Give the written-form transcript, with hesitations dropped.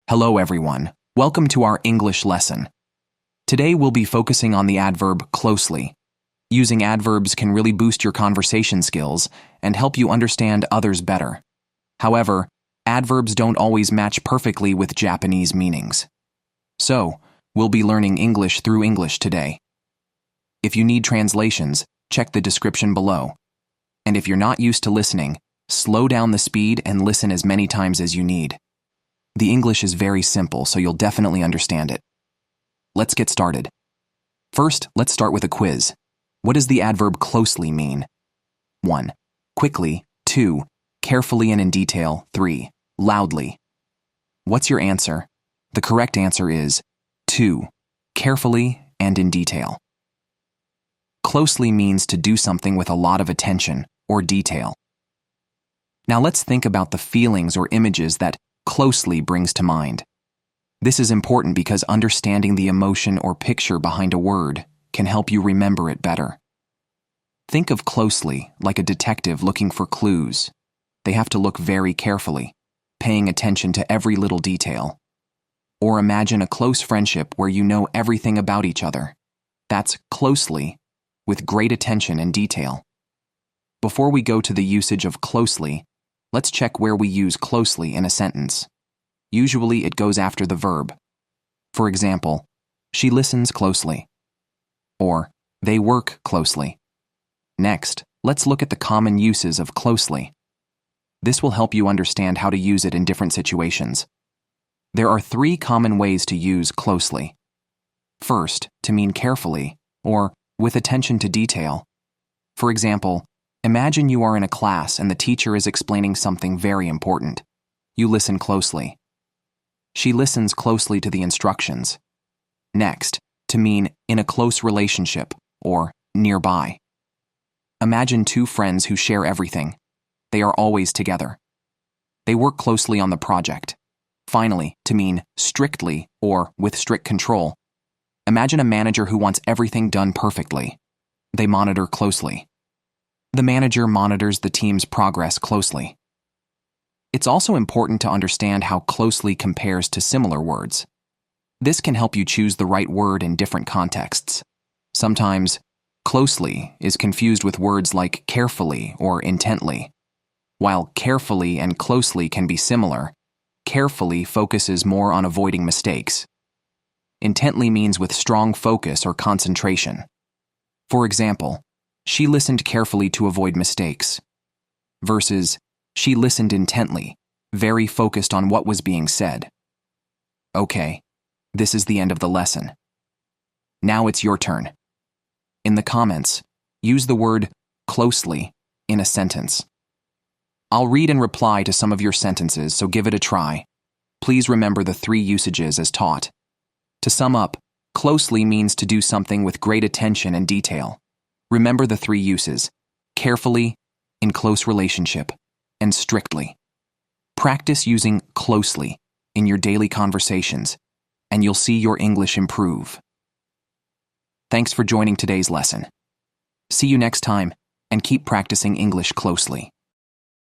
Hello everyone, welcome to our English lesson. Today we'll be focusing on the adverb closely. Using adverbs can really boost your conversation skills and help you understand others better. However, adverbs don't always match perfectly with Japanese meanings. So, we'll be learning English through English today. If you need translations, check the description below. And if you're not used to listening, slow down the speed and listen as many times as you need. The English is very simple, so you'll definitely understand it. Let's get started. First, let's start with a quiz. What does the adverb closely mean? 1. Quickly. 2. Carefully and in detail. 3. Loudly. What's your answer? The correct answer is 2. Carefully and in detail. Closely means to do something with a lot of attention or detail. Now let's think about the feelings or images that closely brings to mind. This is important because understanding the emotion or picture behind a word can help you remember it better. Think of closely like a detective looking for clues. They have to look very carefully, paying attention to every little detail. Or imagine a close friendship where you know everything about each other. That's closely, with great attention and detail. Before we go to the usage of closely, let's check where we use closely in a sentence. Usually it goes after the verb. For example, she listens closely. Or, they work closely. Next, let's look at the common uses of closely. This will help you understand how to use it in different situations. There are 3 common ways to use closely. First, to mean carefully, or with attention to detail. For example, imagine you are in a class and the teacher is explaining something very important. You listen closely. She listens closely to the instructions. Next, to mean in a close relationship or nearby. Imagine 2 friends who share everything. They are always together. They work closely on the project. Finally, to mean strictly or with strict control. Imagine a manager who wants everything done perfectly. They monitor closely. The manager monitors the team's progress closely. It's also important to understand how closely compares to similar words. This can help you choose the right word in different contexts. Sometimes, closely is confused with words like carefully or intently. While carefully and closely can be similar, carefully focuses more on avoiding mistakes. Intently means with strong focus or concentration. For example, she listened carefully to avoid mistakes, versus she listened intently, very focused on what was being said. Okay, this is the end of the lesson. Now it's your turn. In the comments, use the word closely in a sentence. I'll read and reply to some of your sentences, so give it a try. Please remember the 3 usages as taught. To sum up, closely means to do something with great attention and detail. Remember the 3 uses: carefully, in close relationship, and strictly. Practice using closely in your daily conversations, and you'll see your English improve. Thanks for joining today's lesson. See you next time, and keep practicing English closely.